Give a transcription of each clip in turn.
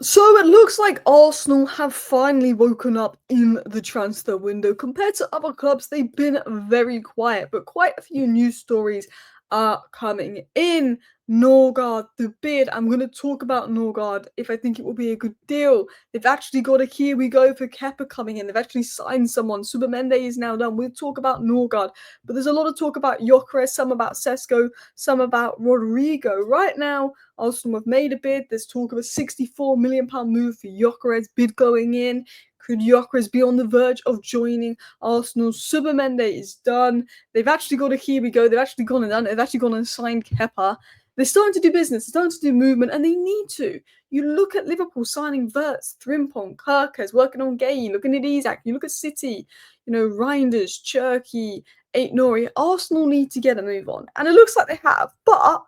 So it looks like Arsenal have finally woken up in the transfer window. Compared to other clubs, they've been very quiet, but quite a few news stories are coming in. Norgaard, the bid. I'm going to talk about Norgaard if I think it will be a good deal. They've actually got a here we go for Kepa coming in. They've actually signed someone. Zubimendi is now done. We'll talk about Norgaard, but there's a lot of talk about Gyokeres, some about Sesko, some about Rodrygo. Right now, Arsenal have made a bid. There's talk of a £64 million move for Gyokeres, bid going in. Could Gyokeres be on the verge of joining Arsenal? Zubimendi is done. They've actually got a here we go. They've actually gone and done it. They've actually gone and signed Kepa. They're starting to do business. They're starting to do movement, and they need to. You look at Liverpool signing Wirtz, Frimpong, Kirkers, working on Gay, looking at Isak. You look at City, Reinders, Cherky, Aït-Nouri. Arsenal need to get a move on, and it looks like they have, but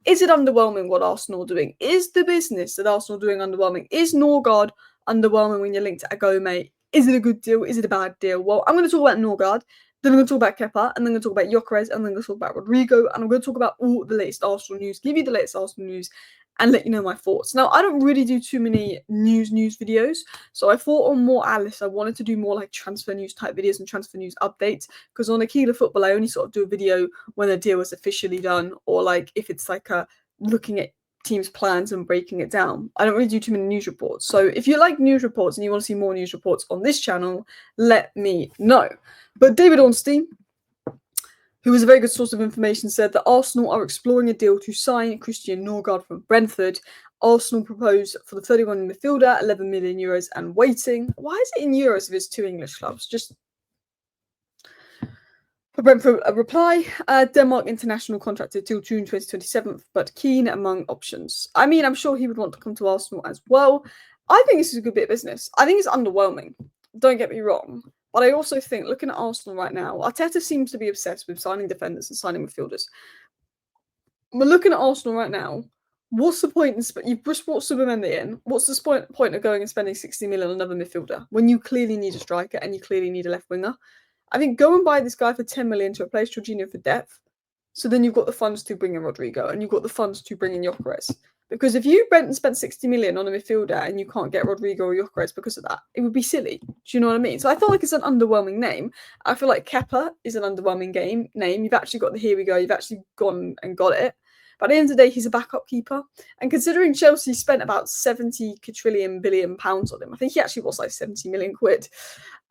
is it underwhelming what Arsenal are doing? Is the business that Arsenal are doing underwhelming? Is Norgaard underwhelming when you're linked to Agome? Is it a good deal? Is it a bad deal? Well, I'm going to talk about Norgaard, then I'm going to talk about Kepa, and then I'm going to talk about Gyokeres, and then I'm going to talk about Rodrygo, and I'm going to talk about all the latest Arsenal news, give you the latest Arsenal news, and let you know my thoughts. Now, I don't really do too many news videos, so I thought on more Alice, I wanted to do more like transfer news type videos and transfer news updates, because on Aquila Football, I only sort of do a video when a deal is officially done, or like if it's like a looking at teams' plans and breaking it down. I don't really do too many news reports. So if you like news reports and you want to see more news reports on this channel, let me know. But David Ornstein, who is a very good source of information, said that Arsenal are exploring a deal to sign Christian Norgaard from Brentford. Arsenal proposed for the 31 midfielder, 11 million euros and waiting. Why is it in euros if it's two English clubs? Just for Brentford, a reply, Denmark international contracted till June 2027, but keen among options. I mean, I'm sure he would want to come to Arsenal as well. I think this is a good bit of business. I think it's underwhelming. Don't get me wrong. But I also think, looking at Arsenal right now, Arteta seems to be obsessed with signing defenders and signing midfielders. We're looking at Arsenal right now. What's the point you've just brought Zubimendi in. What's the point of going and spending 60 million on another midfielder when you clearly need a striker and you clearly need a left winger? I think go and buy this guy for 10 million to replace Jorginho for depth. So then you've got the funds to bring in Rodrygo and you've got the funds to bring in Gyokeres. Because if you went and spent 60 million on a midfielder and you can't get Rodrygo or Gyokeres because of that, it would be silly. Do you know what I mean? So I feel like it's an underwhelming name. I feel like Kepa is an underwhelming name. You've actually got the here we go. You've actually gone and got it. But at the end of the day, he's a backup keeper. And considering Chelsea spent about 70 billion pounds on him, I think he actually was like 70 million quid.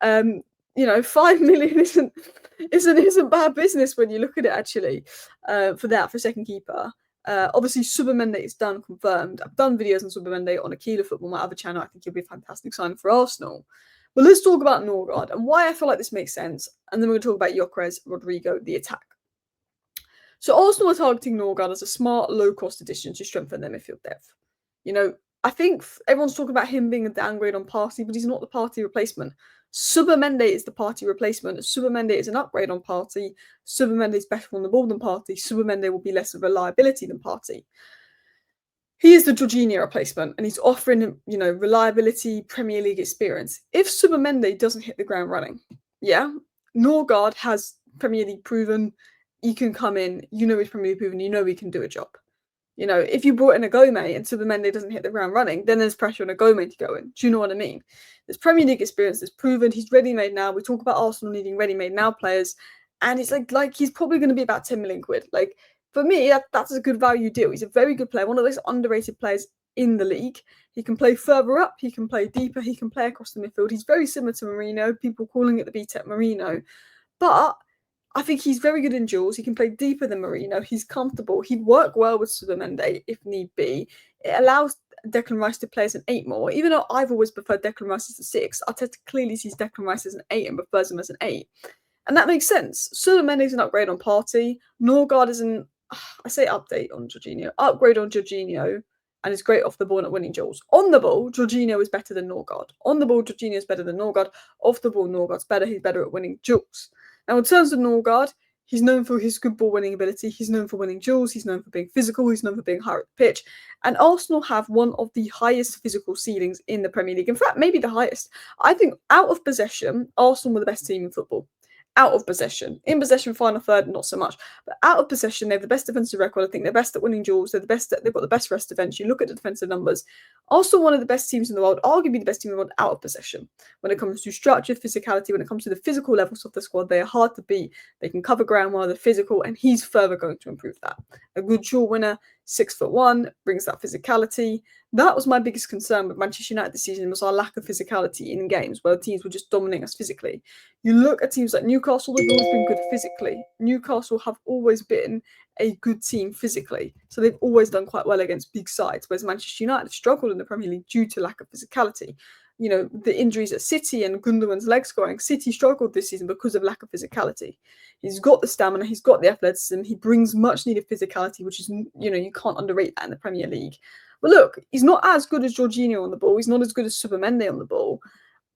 5 million isn't bad business when you look at it actually. For second keeper. Obviously, Zubimendi is done, confirmed. I've done videos on Zubimendi on Aquila Football, my other channel. I think he'll be a fantastic sign for Arsenal. But let's talk about Norgaard and why I feel like this makes sense. And then we're going to talk about Gyokeres, Rodrygo, the attack. So Arsenal are targeting Norgaard as a smart, low-cost addition to strengthen their midfield depth. I think everyone's talking about him being a downgrade on Partey, but he's not the Partey replacement. Zubimendi is the Partey replacement. Zubimendi is an upgrade on Partey. Zubimendi is better on the ball than Partey. Zubimendi will be less of reliability than Partey. He is the Jorginho replacement, and he's offering, reliability, Premier League experience. If Zubimendi doesn't hit the ground running, Norgaard has Premier League proven. He can come in, he's Premier League proven, he can do a job. If you brought in a Agome and Zubimendi doesn't hit the ground running, then there's pressure on a Agome to go in. Do you know what I mean? There's Premier League experience, there's proven, he's ready-made now. We talk about Arsenal needing ready-made now players, and it's like he's probably going to be about 10 million quid. Like, for me, that's a good value deal. He's a very good player, one of those underrated players in the league. He can play further up, he can play deeper, he can play across the midfield. He's very similar to Marino, people calling it the BTEC Marino. But I think he's very good in duels. He can play deeper than Marino. He's comfortable. He'd work well with Zubimendi if need be. It allows Declan Rice to play as an 8 more. Even though I've always preferred Declan Rice as a 6, Arteta clearly sees Declan Rice as an 8 and prefers him as an 8. And that makes sense. Zubimendi is an upgrade on Partey. Norgaard is I say update on Jorginho, upgrade on Jorginho, and is great off the ball and at winning duels. On the ball, Jorginho is better than Norgaard. On the ball, Jorginho is better than Norgaard. Off the ball, Norgaard's better. He's better at winning duels. Now, in terms of Norgaard, he's known for his good ball winning ability. He's known for winning duels. He's known for being physical. He's known for being higher at the pitch. And Arsenal have one of the highest physical ceilings in the Premier League. In fact, maybe the highest. I think out of possession, Arsenal were the best team in football. Out of possession. In possession, final third, not so much. But out of possession, they have the best defensive record. I think they're best at winning duels. They've got the best rest defense. You look at the defensive numbers. Arsenal, one of the best teams in the world, arguably the best team in the world out of possession. When it comes to structure, physicality, when it comes to the physical levels of the squad, they are hard to beat. They can cover ground well, they're physical, and he's further going to improve that. A good dual winner, 6'1", brings that physicality. That was my biggest concern with Manchester United this season, was our lack of physicality in games where teams were just dominating us physically. You look at teams like Newcastle, they've always been good physically. Newcastle have always been a good team physically. So they've always done quite well against big sides, whereas Manchester United have struggled in the Premier League due to lack of physicality. You know, the injuries at City and Gundogan's legs going, City struggled this season because of lack of physicality. He's got the stamina, he's got the athleticism, he brings much needed physicality, which is, you know, you can't underrate that in the Premier League. But look, he's not as good as Jorginho on the ball, he's not as good as Zubimendi on the ball,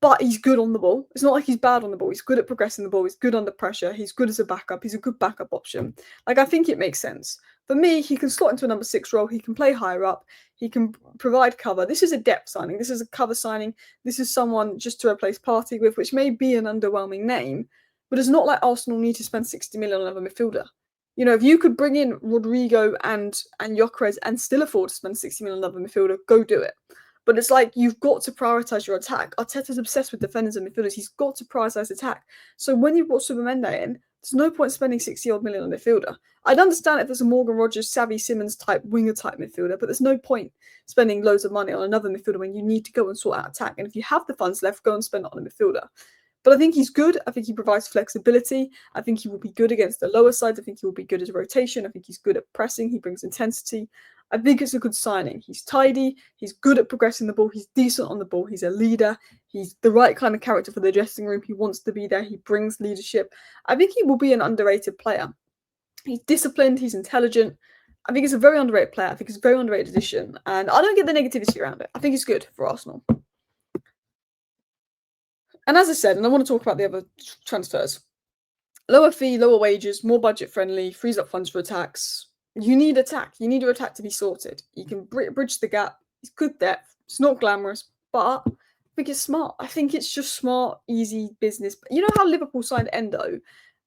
but he's good on the ball. It's not like he's bad on the ball. He's good at progressing the ball. He's good under pressure. He's good as a backup. He's a good backup option. Like, I think it makes sense. For me, he can slot into a number 6 role. He can play higher up. He can provide cover. This is a depth signing. This is a cover signing. This is someone just to replace Partey with, which may be an underwhelming name, but it's not like Arsenal need to spend 60 million on another midfielder. You know, if you could bring in Rodrygo and Gyokeres and still afford to spend 60 million on another midfielder, go do it. But it's like, you've got to prioritise your attack. Arteta's obsessed with defenders and midfielders. He's got to prioritise attack. So when you brought Zubimendi in, there's no point spending 60-odd million on a midfielder. I'd understand if there's a Morgan Rogers, Xavi Simons type, winger type midfielder, but there's no point spending loads of money on another midfielder when you need to go and sort out attack. And if you have the funds left, go and spend it on a midfielder. But I think he's good. I think he provides flexibility. I think he will be good against the lower sides. I think he will be good as a rotation. I think he's good at pressing. He brings intensity. I think it's a good signing. He's tidy. He's good at progressing the ball. He's decent on the ball. He's a leader. He's the right kind of character for the dressing room. He wants to be there. He brings leadership. I think he will be an underrated player. He's disciplined. He's intelligent. I think he's a very underrated player. I think he's a very underrated addition. And I don't get the negativity around it. I think it's good for Arsenal. And as I said, and I want to talk about the other transfers, lower fee, lower wages, more budget friendly, frees up funds for attacks. You need attack. You need your attack to be sorted. You can bridge the gap. It's good depth. It's not glamorous, but I think it's smart. I think it's just smart, easy business. You know how Liverpool signed Endo?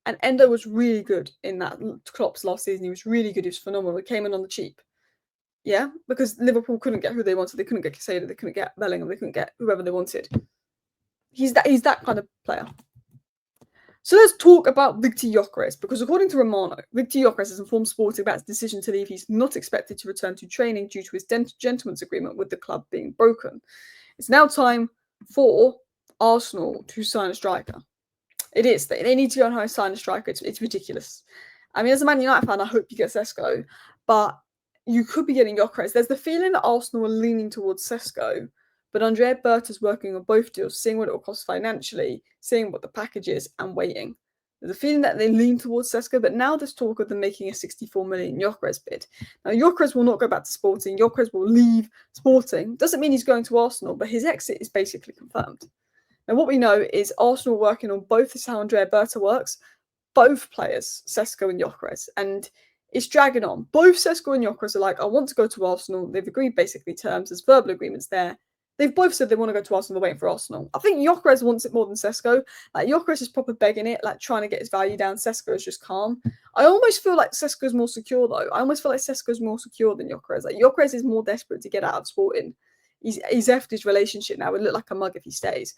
And Endo was really good in that Klopp's last season. He was really good. He was phenomenal. He came in on the cheap. Yeah, because Liverpool couldn't get who they wanted. They couldn't get Casado. They couldn't get Bellingham. They couldn't get whoever they wanted. He's that kind of player. So let's talk about Victor Gyokeres, because according to Romano, Victor Gyokeres has informed Sporting about his decision to leave. He's not expected to return to training due to his gentleman's agreement with the club being broken. It's now time for Arsenal to sign a striker. It is. They need to go and sign a striker. It's ridiculous. I mean, as a Man United fan, I hope you get Sesko, but you could be getting Gyokeres. There's the feeling that Arsenal are leaning towards Sesko, but Andrea Berta's working on both deals, seeing what it will cost financially, seeing what the package is, and waiting. There's a feeling that they lean towards Sesko, but now there's talk of them making a 64 million Gyokeres bid. Now, Gyokeres will not go back to Sporting. Gyokeres will leave Sporting. Doesn't mean he's going to Arsenal, but his exit is basically confirmed. Now, what we know is Arsenal working on both. This is how Andrea Berta works. Both players, Sesko and Gyokeres, and it's dragging on. Both Sesko and Gyokeres are like, I want to go to Arsenal. They've agreed basically terms. There's verbal agreements there. They've both said they want to go to Arsenal. They're waiting for Arsenal. I think Gyokeres wants it more than Sesko. Like, Gyokeres is proper begging it, like trying to get his value down. Sesko is just calm. I almost feel like Sesko's more secure, though. I almost feel like Sesko's more secure than Gyokeres. Like, Gyokeres is more desperate to get out of Sporting. He's effed his relationship now. It would look like a mug if he stays.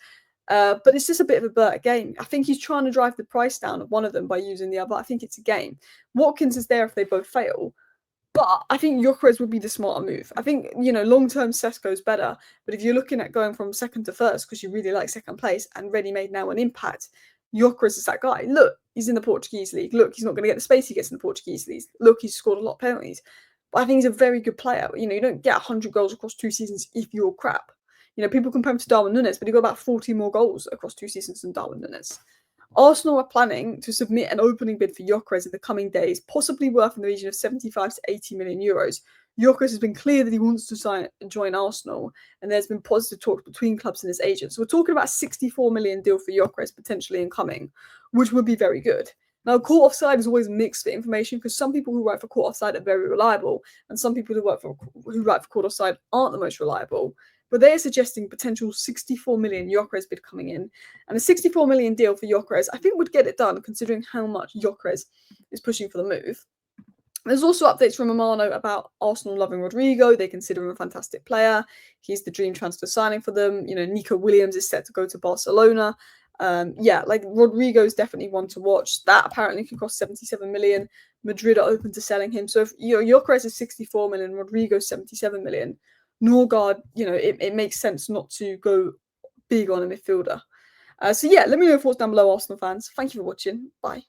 But it's just a bit of a Berta game. I think he's trying to drive the price down of one of them by using the other. I think it's a game. Watkins is there if they both fail. But I think Gyokeres would be the smarter move. I think, you know, long-term Sesko's better. But if you're looking at going from second to first because you really like second place and ready-made now an impact, Gyokeres is that guy. Look, he's in the Portuguese league. Look, he's not going to get the space he gets in the Portuguese league. Look, he's scored a lot of penalties. But I think he's a very good player. You know, you don't get 100 goals across 2 seasons if you're crap. You know, people compare him to Darwin Núñez, but he got about 40 more goals across 2 seasons than Darwin Núñez. Arsenal are planning to submit an opening bid for Gyokeres in the coming days, possibly worth in the region of 75 to 80 million euros. Gyokeres has been clear that he wants to join Arsenal, and there's been positive talks between clubs and his agents. So we're talking about a 64 million deal for Gyokeres potentially incoming, which would be very good. Now, Court Offside is always mixed for information because some people who write for Court Offside are very reliable, and some people who write for Court Offside aren't the most reliable. But they are suggesting potential 64 million Gyokeres bid coming in. And a 64 million deal for Gyokeres, I think, would get it done, considering how much Gyokeres is pushing for the move. There's also updates from Romano about Arsenal loving Rodrygo. They consider him a fantastic player. He's the dream transfer signing for them. You know, Nico Williams is set to go to Barcelona. Yeah, like Rodrygo is definitely one to watch. That apparently can cost 77 million. Madrid are open to selling him. So if Gyokeres is 64 million, Rodrygo 77 million, Norgaard, you know, it makes sense not to go big on a midfielder. So yeah, let me know your thoughts down below, Arsenal fans. Thank you for watching. Bye.